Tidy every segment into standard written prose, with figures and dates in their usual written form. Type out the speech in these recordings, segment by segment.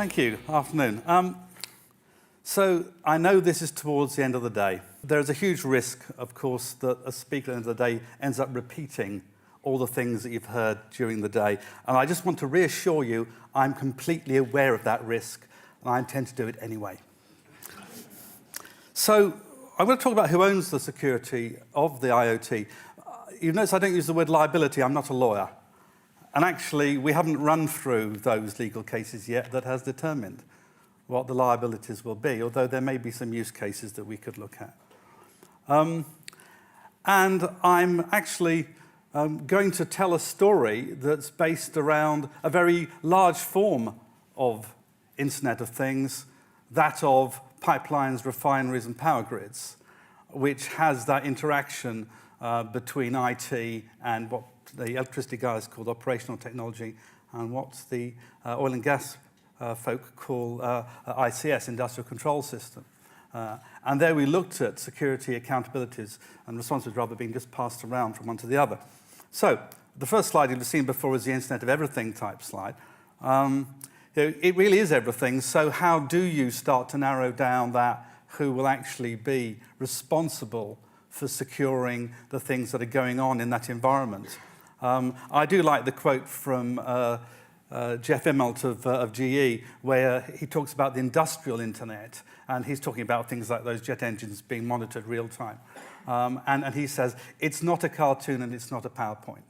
Thank you. Afternoon. So I know this is towards the end of the day. There is a huge risk, of course, that a speaker at the end of the day ends up repeating all the things that you've heard during the day. And I just want to reassure you, I'm completely aware of that risk, and I intend to do it anyway. So I'm going to talk about who owns the security of the IoT. You notice I don't use the word liability. I'm not a lawyer. And actually, we haven't run through those legal cases yet that has determined what the liabilities will be, although there may be some use cases that we could look at. And I'm actually going to tell a story that's based around a very large form of Internet of Things, that of pipelines, refineries, and power grids, which has that interaction between IT and what the electricity guys call operational technology and what the oil and gas folk call ICS, industrial control system. And there we looked at security, accountabilities, and responsibilities rather being just passed around from one to the other. So the first slide you've seen before was the Internet of Everything type slide. It really is everything, so how do you start to narrow down that who will actually be responsible for securing the things that are going on in that environment? I do like the quote from Jeff Immelt of GE, where he talks about the industrial internet, and he's talking about things like those jet engines being monitored real time. And he says, it's not a cartoon and it's not a PowerPoint.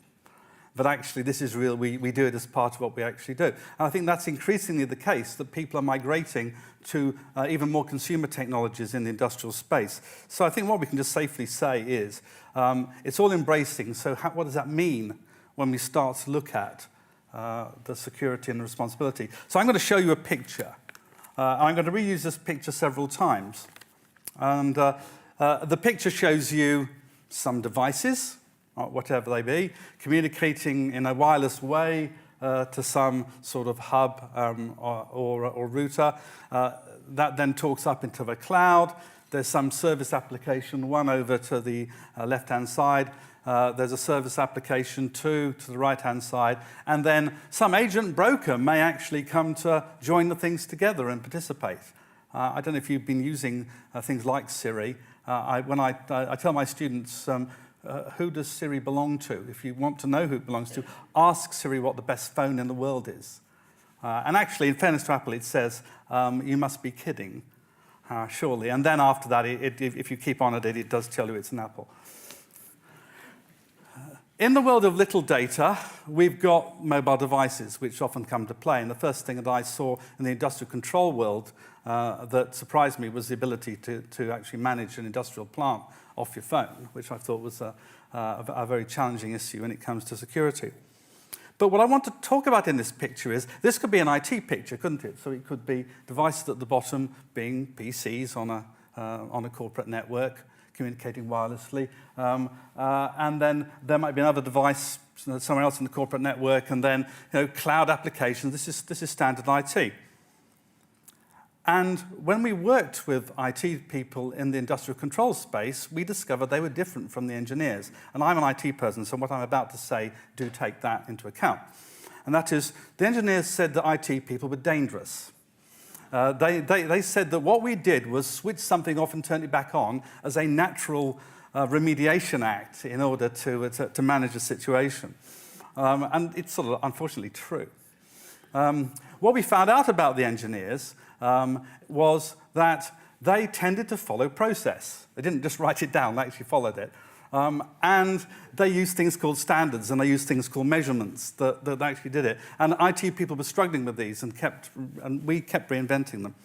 But actually, this is real. We do it as part of what we actually do. And I think that's increasingly the case, that people are migrating to even more consumer technologies in the industrial space. So I think what we can just safely say is, it's all embracing. So what does that mean when we start to look at the security and the responsibility? So I'm going to show you a picture. I'm going to reuse this picture several times. And the picture shows you some devices, whatever they be, communicating in a wireless way to some sort of hub or router. That then talks up into the cloud. There's some service application, one over to the left-hand side. There's a service application, two to the right-hand side. And then some agent broker may actually come to join the things together and participate. I don't know if you've been using things like Siri. When I tell my students, who does Siri belong to? If you want to know who it belongs to, ask Siri what the best phone in the world is. And actually, in fairness to Apple, it says, you must be kidding, surely. And then after that, if you keep on at it, it does tell you it's an Apple. In the world of little data, we've got mobile devices, which often come to play. And the first thing that I saw in the industrial control world that surprised me was the ability to actually manage an industrial plant off your phone, which I thought was a very challenging issue when it comes to security. But what I want to talk about in this picture is, this could be an IT picture, couldn't it? So it could be devices at the bottom being PCs on a corporate network, communicating wirelessly. And then there might be another device somewhere else in the corporate network, and then cloud applications. This is standard IT. And when we worked with IT people in the industrial control space, we discovered they were different from the engineers. And I'm an IT person, so what I'm about to say, do take that into account. And that is, the engineers said that IT people were dangerous. They said that what we did was switch something off and turn it back on as a natural remediation act in order to manage a situation. And it's sort of unfortunately true. What we found out about the engineers was that they tended to follow process. They didn't just write it down, they actually followed it. And they used things called standards, and they used things called measurements that actually did it. And IT people were struggling with these, and we kept reinventing them.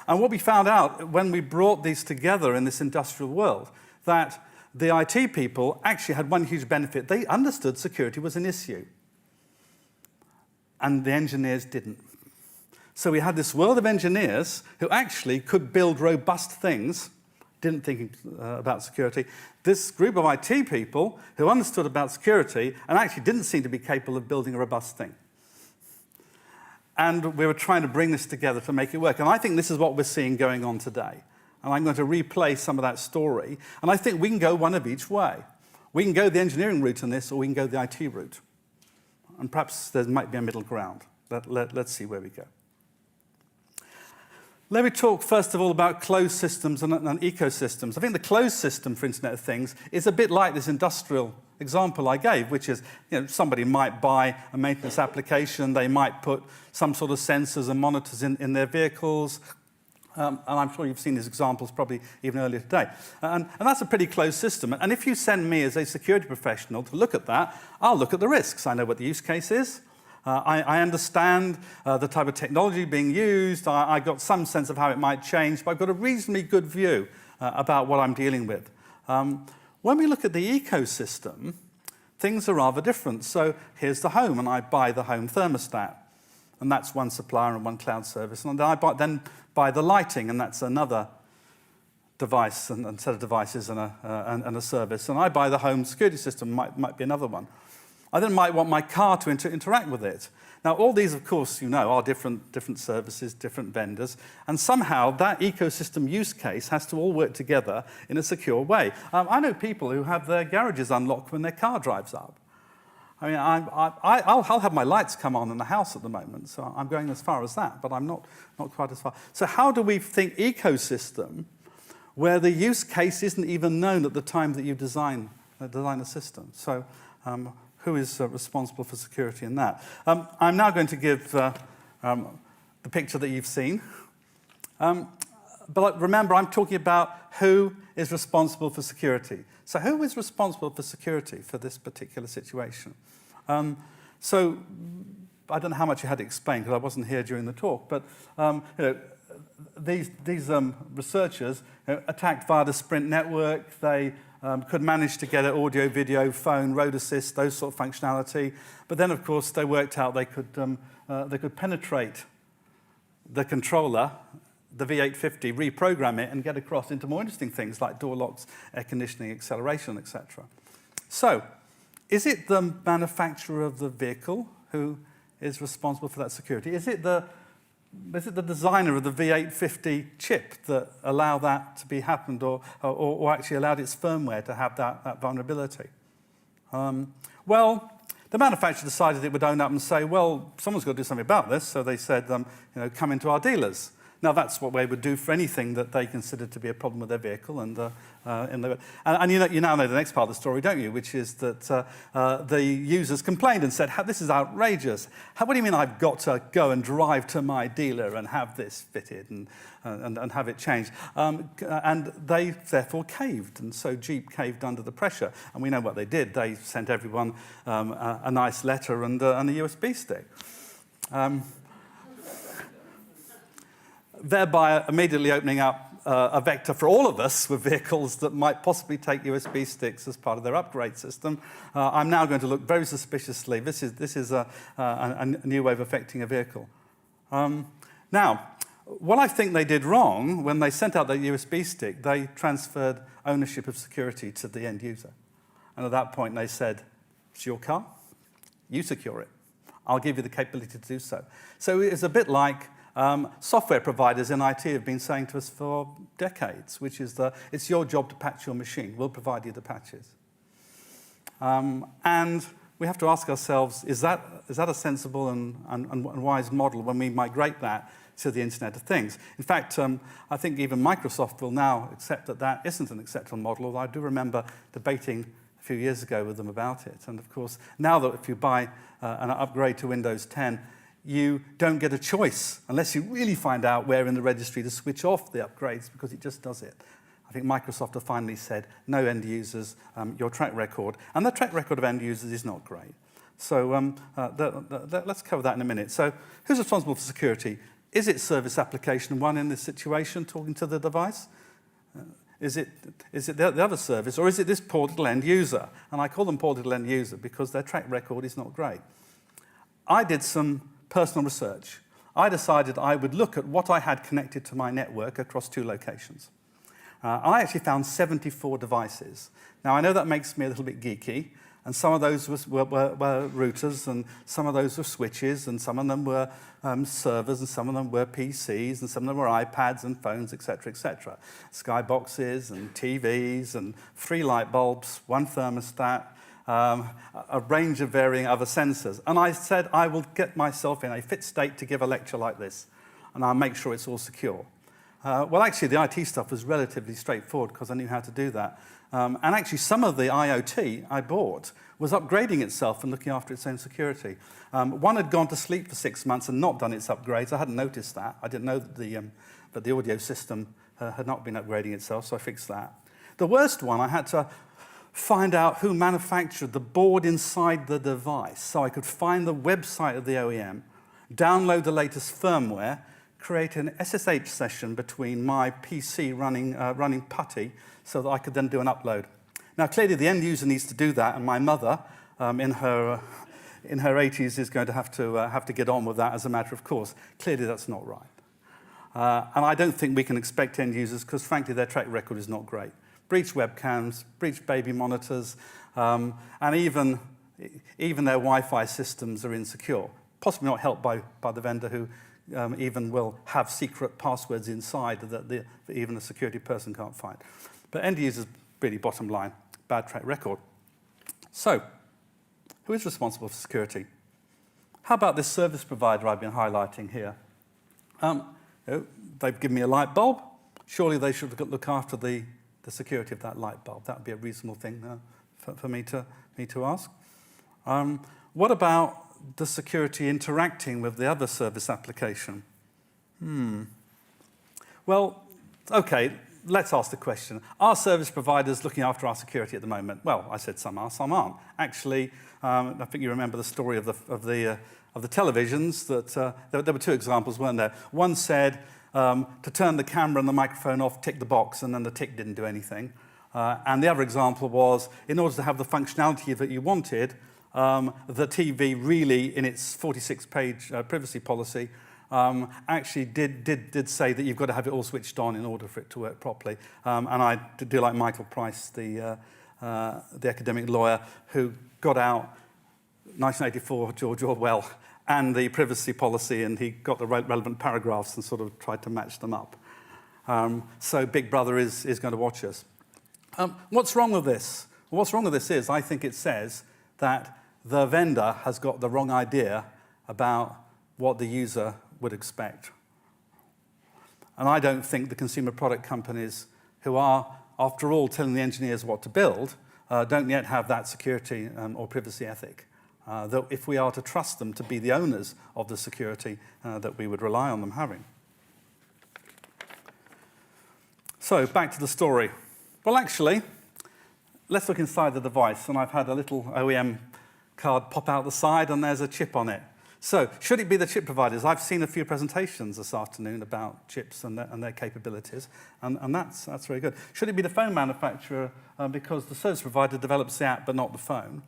And what we found out when we brought these together in this industrial world, that the IT people actually had one huge benefit. They understood security was an issue, and the engineers didn't. So we had this world of engineers who actually could build robust things, didn't think about security. This group of IT people who understood about security and actually didn't seem to be capable of building a robust thing. And we were trying to bring this together to make it work. And I think this is what we're seeing going on today. And I'm going to replay some of that story. And I think we can go one of each way. We can go the engineering route on this, or we can go the IT route. And perhaps there might be a middle ground. Let's see where we go. Let me talk first of all about closed systems and ecosystems. I think the closed system for Internet of Things is a bit like this industrial example I gave, which is, somebody might buy a maintenance application, they might put some sort of sensors and monitors in their vehicles, and I'm sure you've seen these examples probably even earlier today. And that's a pretty closed system. And if you send me as a security professional to look at that, I'll look at the risks. I know what the use case is. I understand the type of technology being used. I got some sense of how it might change, but I've got a reasonably good view about what I'm dealing with. When we look at the ecosystem, things are rather different. So here's the home, and I buy the home thermostat. And that's one supplier and one cloud service. And I then buy the lighting, and that's another device and set of devices and a service. And I buy the home security system, might be another one. I then might want my car to interact with it. Now, all these, of course, are different services, different vendors, and somehow that ecosystem use case has to all work together in a secure way. I know people who have their garages unlocked when their car drives up. I mean, I'll have my lights come on in the house at the moment, so I'm going as far as that, but I'm not quite as far. So how do we think ecosystem where the use case isn't even known at the time that you design a system? So who is responsible for security in that? I'm now going to give the picture that you've seen. But remember, I'm talking about who is responsible for security. So who is responsible for security for this particular situation? So I don't know how much you had to explain because I wasn't here during the talk, but these researchers attacked via the Sprint network. They could manage to get an audio, video, phone, road assist, those sort of functionality. But then, of course, they worked out they could penetrate the controller, the V850, reprogram it, and get across into more interesting things like door locks, air conditioning, acceleration, etc. So, is it the manufacturer of the vehicle who is responsible for that security? Is it the designer of the V850 chip that allowed that to be happened or actually allowed its firmware to have that vulnerability? Well, the manufacturer decided it would own up and say, well, someone's got to do something about this, so they said, come into our dealers. Now, that's what they would do for anything that they considered to be a problem with their vehicle. And you now know the next part of the story, don't you? Which is that the users complained and said, this is outrageous. What do you mean I've got to go and drive to my dealer and have this fitted and have it changed? And they therefore caved. And so Jeep caved under the pressure. And we know what they did. They sent everyone a nice letter and a USB stick. Thereby immediately opening up a vector for all of us with vehicles that might possibly take USB sticks as part of their upgrade system. I'm now going to look very suspiciously. This is a new way of affecting a vehicle. Now, what I think they did wrong when they sent out that USB stick, they transferred ownership of security to the end user. And at that point, they said, it's your car, you secure it. I'll give you the capability to do so. So it's a bit like software providers in IT have been saying to us for decades, which is that it's your job to patch your machine. We'll provide you the patches. And we have to ask ourselves, is that a sensible and wise model when we migrate that to the Internet of Things? In fact, I think even Microsoft will now accept that that isn't an acceptable model, although I do remember debating a few years ago with them about it. And of course, now that if you buy an upgrade to Windows 10, you don't get a choice unless you really find out where in the registry to switch off the upgrades, because it just does it. I think Microsoft have finally said, no end users, your track record. And the track record of end users is not great. So let's cover that in a minute. So who's responsible for security? Is it service application one in this situation, talking to the device? Is it the other service, or is it this poor little end user? And I call them poor little end user because their track record is not great. I did some personal research. I decided I would look at what I had connected to my network across 2 locations. I actually found 74 devices. Now, I know that makes me a little bit geeky, and some of those were routers, and some of those were switches, and some of them were servers, and some of them were PCs, and some of them were iPads and phones, etc., etc. Skyboxes and TVs and 3 light bulbs, 1 thermostat, a range of varying other sensors. And I said, I will get myself in a fit state to give a lecture like this, and I'll make sure it's all secure. Well, actually, the IT stuff was relatively straightforward because I knew how to do that. And actually, some of the IoT I bought was upgrading itself and looking after its own security. One had gone to sleep for 6 months and not done its upgrades. I hadn't noticed that. I didn't know that the audio system had not been upgrading itself, so I fixed that. The worst one, I had to find out who manufactured the board inside the device so I could find the website of the OEM, download the latest firmware, create an SSH session between my PC running PuTTY so that I could then do an upload. Now, clearly, the end user needs to do that, and my mother, in her 80s, is going to have to get on with that as a matter of course. Clearly, that's not right. And I don't think we can expect end users, because frankly, their track record is not great. Breached webcams, breached baby monitors, and even their Wi-Fi systems are insecure. Possibly not helped by the vendor who even will have secret passwords inside that even a security person can't find. But end users, really bottom line, bad track record. So, who is responsible for security? How about this service provider I've been highlighting here? They've given me a light bulb. Surely they should look after the security of that light bulb. That would be a reasonable thing for me to ask. What about the security interacting with the other service application? Well, okay, let's ask the question. Are service providers looking after our security at the moment? Well, I said some are, some aren't. Actually, I think you remember the story of the televisions. That there were two examples, weren't there? One said to turn the camera and the microphone off, tick the box, and then the tick didn't do anything. And the other example was, in order to have the functionality that you wanted, the TV really, in its 46-page privacy policy, actually did say that you've got to have it all switched on in order for it to work properly. And I do like Michael Price, the academic lawyer, who got out 1984 George Orwell and the privacy policy, and he got the relevant paragraphs and sort of tried to match them up. So Big Brother is going to watch us. What's wrong with this? What's wrong with this is, I think it says that the vendor has got the wrong idea about what the user would expect. And I don't think the consumer product companies, who are, after all, telling the engineers what to build, don't yet have that security or privacy ethic. That if we are to trust them to be the owners of the security, that we would rely on them having. So, back to the story. Well, actually, let's look inside the device. And I've had a little OEM card pop out the side, and there's a chip on it. So, should it be the chip providers? I've seen a few presentations this afternoon about chips and their capabilities, and that's very good. Should it be the phone manufacturer because the service provider develops the app but not the phone?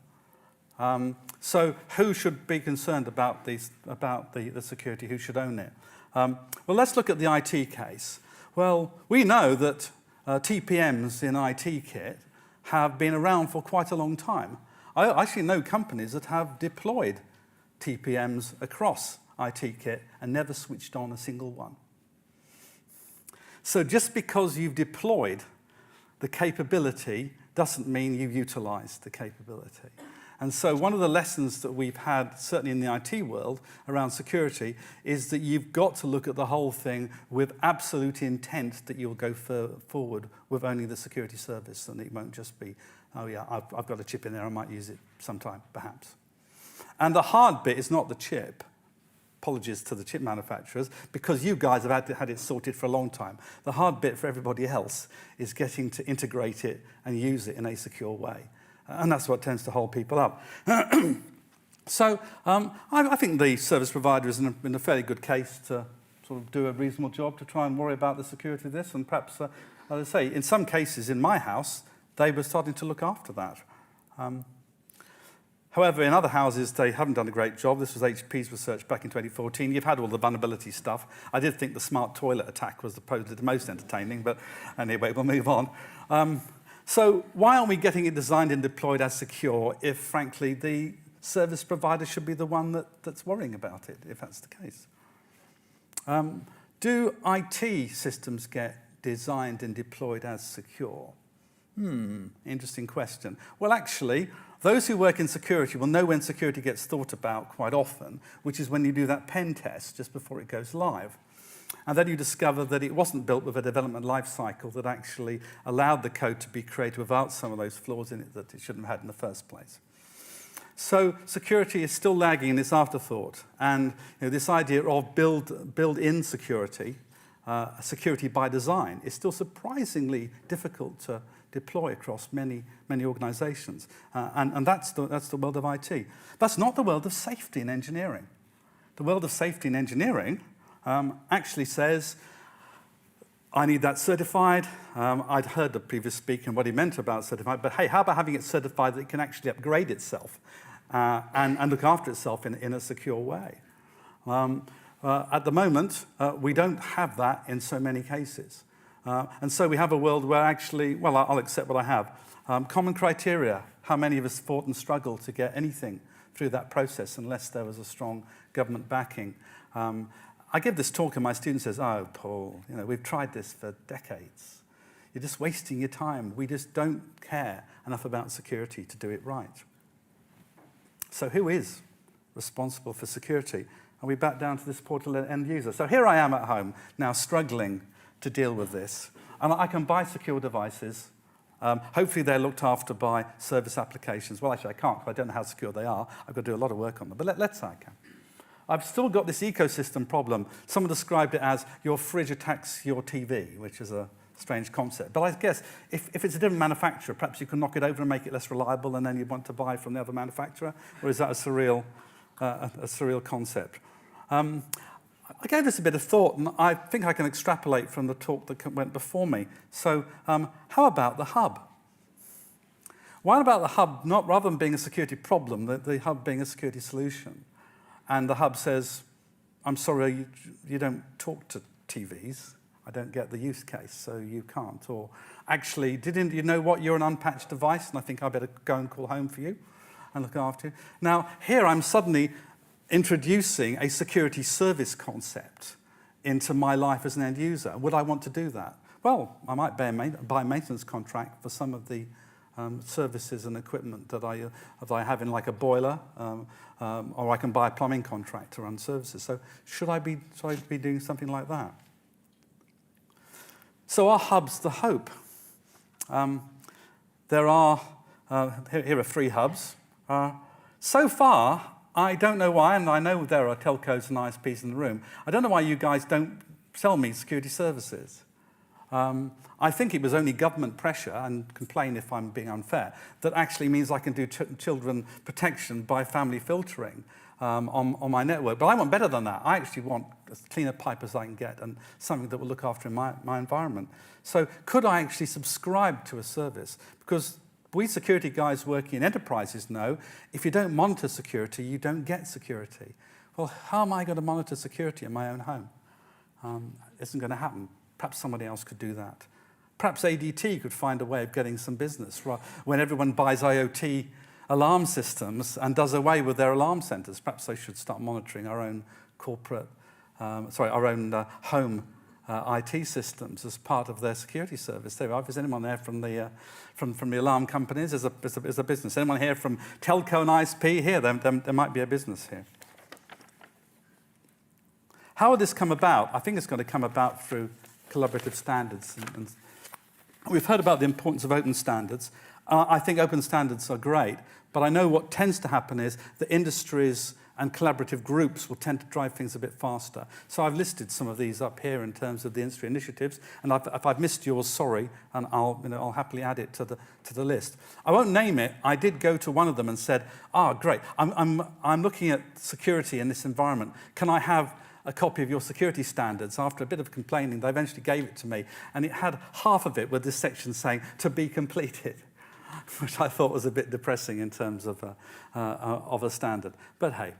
So, who should be concerned about the security? Who should own it? Well, let's look at the IT case. Well, we know that TPMs in IT kit have been around for quite a long time. I actually know companies that have deployed TPMs across IT kit and never switched on a single one. So just because you've deployed the capability doesn't mean you've utilized the capability. And so one of the lessons that we've had, certainly in the IT world, around security, is that you've got to look at the whole thing with absolute intent that you'll go forward with only the security service, and it won't just be, oh yeah, I've got a chip in there, I might use it sometime, perhaps. And the hard bit is not the chip. Apologies to the chip manufacturers, because you guys have had it sorted for a long time. The hard bit for everybody else is getting to integrate it and use it in a secure way. And that's what tends to hold people up. So I think the service provider is in a fairly good case to sort of do a reasonable job to try and worry about the security of this. And perhaps, as I say, in some cases in my house, they were starting to look after that. However, in other houses, they haven't done a great job. This was HP's research back in 2014. You've had all the vulnerability stuff. I did think the smart toilet attack was probably the most entertaining, but anyway, we'll move on. So why aren't we getting it designed and deployed as secure if, frankly, the service provider should be the one that's worrying about it, if that's the case? Do IT systems get designed and deployed as secure? Interesting question. Well, actually, those who work in security will know when security gets thought about quite often, which is when you do that pen test just before it goes live. And then you discover that it wasn't built with a development life cycle that actually allowed the code to be created without some of those flaws in it that it shouldn't have had in the first place. So security is still lagging in this afterthought. And this idea of build-in security, security by design, is still surprisingly difficult to deploy across many organizations. And that's the world of IT. That's not the world of safety and engineering. The world of safety and engineering actually says, I need that certified. I'd heard the previous speaker and what he meant about certified, but hey, how about having it certified that it can actually upgrade itself and look after itself in a secure way? At the moment, we don't have that in so many cases. And so we have a world where actually, well, I'll accept what I have. Common criteria, how many of us fought and struggled to get anything through that process unless there was a strong government backing. I give this talk and my student says, oh, Paul, we've tried this for decades. You're just wasting your time. We just don't care enough about security to do it right. So who is responsible for security? And we back down to this portal end user. So here I am at home now struggling to deal with this. And I can buy secure devices. Hopefully they're looked after by service applications. Well, actually I can't because I don't know how secure they are. I've got to do a lot of work on them. But let's say I can. I've still got this ecosystem problem. Someone described it as your fridge attacks your TV, which is a strange concept. But I guess if it's a different manufacturer, perhaps you can knock it over and make it less reliable, and then you want to buy from the other manufacturer? Or is that a surreal concept? I gave this a bit of thought, and I think I can extrapolate from the talk that went before me. So how about the hub? Why about the hub, rather than being a security problem, the hub being a security solution? And the hub says, I'm sorry, you don't talk to TVs. I don't get the use case, so you can't. Or actually, didn't you know what? You're an unpatched device, and I think I better go and call home for you and look after you. Now, here I'm suddenly introducing a security service concept into my life as an end user. Would I want to do that? Well, I might buy a maintenance contract for some of the services and equipment that I have in, like a boiler, or I can buy a plumbing contract to run services. So should I be doing something like that? So are hubs the hope? Here are 3 hubs. So far, I don't know why, and I know there are telcos and ISPs in the room, I don't know why you guys don't sell me security services. I think it was only government pressure, and complain if I'm being unfair, that actually means I can do children protection by family filtering on my network. But I want better than that. I actually want as clean a pipe as I can get and something that will look after my environment. So could I actually subscribe to a service? Because we security guys working in enterprises know if you don't monitor security, you don't get security. Well, how am I going to monitor security in my own home? It isn't going to happen. Perhaps somebody else could do that. Perhaps ADT could find a way of getting some business when everyone buys IoT alarm systems and does away with their alarm centers. Perhaps they should start monitoring our own home IT systems as part of their security service. There, if there's anyone there from the alarm companies, there's a business. Anyone here from telco and ISP? Here, there might be a business here. How will this come about? I think it's going to come about through collaborative standards. And we've heard about the importance of open standards. I think open standards are great, but I know what tends to happen is that industries and collaborative groups will tend to drive things a bit faster. So I've listed some of these up here in terms of the industry initiatives, and if I've missed yours, sorry, and I'll happily add it to the list. I won't name it. I did go to one of them and said, great, I'm looking at security in this environment. Can I have a copy of your security standards? After a bit of complaining, they eventually gave it to me, and it had half of it with this section saying, to be completed, which I thought was a bit depressing in terms of a standard. But hey,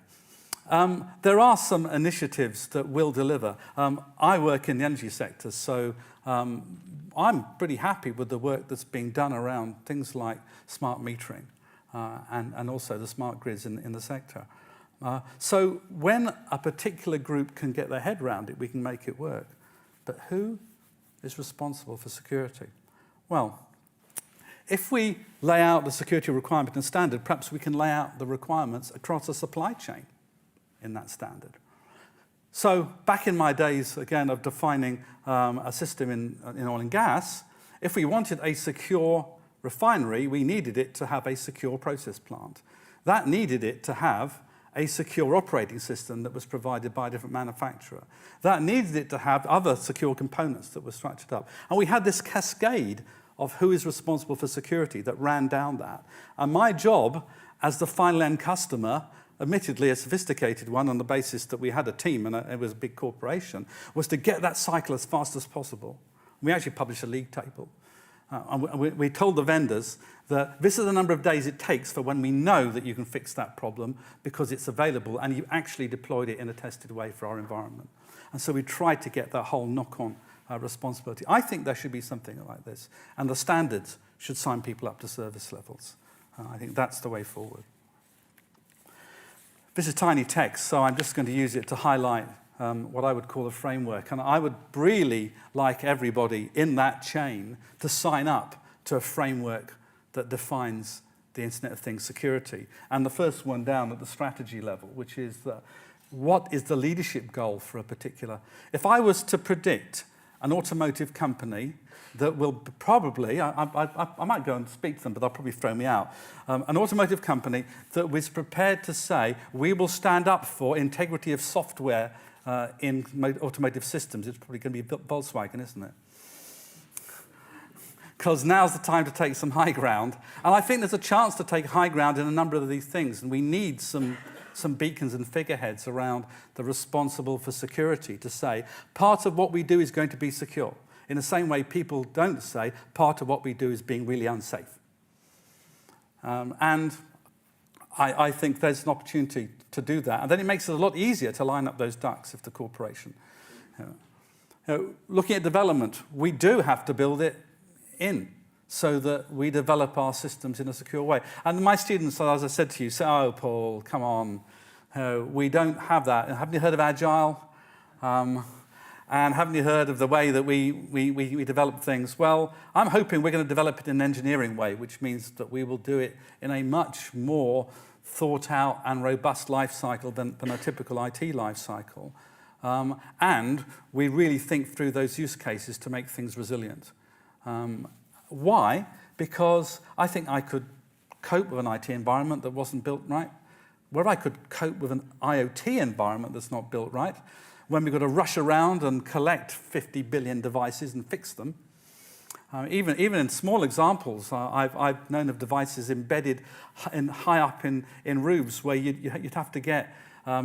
there are some initiatives that will deliver. I work in the energy sector, so I'm pretty happy with the work that's being done around things like smart metering and also the smart grids in the sector. So when a particular group can get their head around it, we can make it work. But who is responsible for security? Well, if we lay out the security requirement and standard, perhaps we can lay out the requirements across a supply chain in that standard. So back in my days, again, of defining a system in oil and gas, if we wanted a secure refinery, we needed it to have a secure process plant. That needed it to have a secure operating system that was provided by a different manufacturer. That needed it to have other secure components that were structured up. And we had this cascade of who is responsible for security that ran down that. And my job as the final end customer, admittedly a sophisticated one on the basis that we had a team and it was a big corporation, was to get that cycle as fast as possible. We actually published a league table. And we told the vendors that this is the number of days it takes for when we know that you can fix that problem because it's available and you actually deployed it in a tested way for our environment. And so we tried to get that whole knock-on responsibility. I think there should be something like this. And the standards should sign people up to service levels. I think that's the way forward. This is tiny text, so I'm just going to use it to highlight what I would call a framework. And I would really like everybody in that chain to sign up to a framework that defines the Internet of Things security. And the first one down at the strategy level, which is what is the leadership goal for a particular... If I was to predict an automotive company that will probably, I might go and speak to them, but they'll probably throw me out. An automotive company that was prepared to say, we will stand up for integrity of software in automotive systems. It's probably going to be Volkswagen, isn't it? Because now's the time to take some high ground. And I think there's a chance to take high ground in a number of these things. And we need some beacons and figureheads around the responsible for security to say, part of what we do is going to be secure. In the same way people don't say, part of what we do is being really unsafe. And I think there's an opportunity to do that. And then it makes it a lot easier to line up those ducks if the corporation. Looking at development, we do have to build it in so that we develop our systems in a secure way. And my students, as I said to you, say, oh, Paul, come on. We don't have that. Haven't you heard of Agile? And haven't you heard of the way that we develop things? Well, I'm hoping we're going to develop it in an engineering way, which means that we will do it in a much more thought out and robust life cycle than a typical IT life cycle. And we really think through those use cases to make things resilient. Why? Because I think I could cope with an IT environment that wasn't built right, where I could cope with an IoT environment that's not built right, when we've got to rush around and collect 50 billion devices and fix them. Even in small examples, I've known of devices embedded high up in roofs where you'd have to get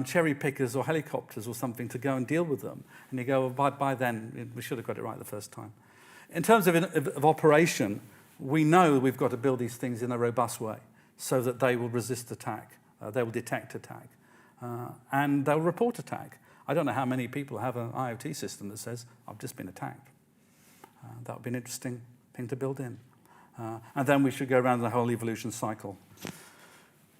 cherry pickers or helicopters or something to go and deal with them. And you go, well, by then, we should have got it right the first time. In terms of operation, we know we've got to build these things in a robust way so that they will resist attack, they will detect attack, and they'll report attack. I don't know how many people have an IoT system that says, I've just been attacked. That would be an interesting thing to build in. And then we should go around the whole evolution cycle.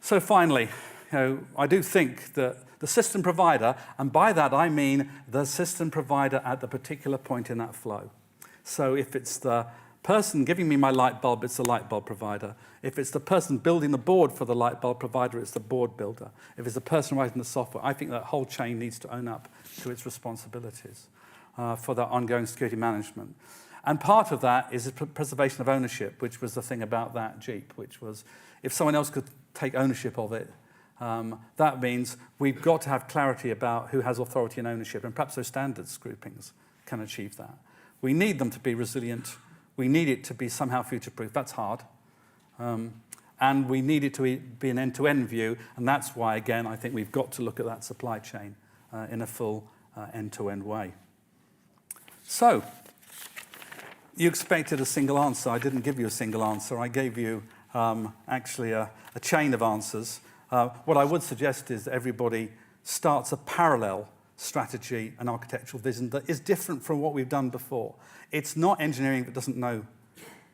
So finally, I do think that the system provider, and by that I mean the system provider at the particular point in that flow. So if it's the person giving me my light bulb, it's the light bulb provider. If it's the person building the board for the light bulb provider, it's the board builder. If it's the person writing the software, I think that whole chain needs to own up to its responsibilities for that ongoing security management. And part of that is the preservation of ownership, which was the thing about that Jeep, which was if someone else could take ownership of it, that means we've got to have clarity about who has authority and ownership, and perhaps those standards groupings can achieve that. We need them to be resilient. We need it to be somehow future-proof. That's hard. And we need it to be an end-to-end view, and that's why, again, I think we've got to look at that supply chain in a full end-to-end way. So, you expected a single answer. I didn't give you a single answer. I gave you actually a chain of answers. What I would suggest is that everybody starts a parallel strategy and architectural vision that is different from what we've done before. It's not engineering that doesn't know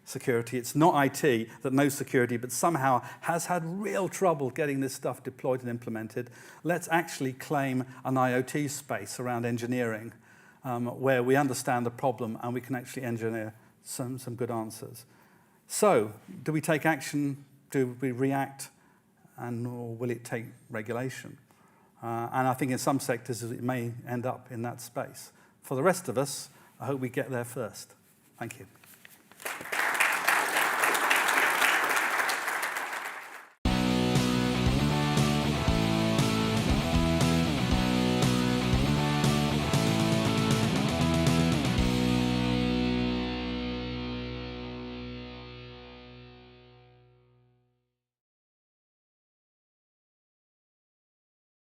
security. It's not IT that knows security, but somehow has had real trouble getting this stuff deployed and implemented. Let's actually claim an IoT space around engineering where we understand the problem and we can actually engineer some good answers. So, do we take action? Do we react? Or will it take regulation? And I think in some sectors it may end up in that space. For the rest of us, I hope we get there first. Thank you.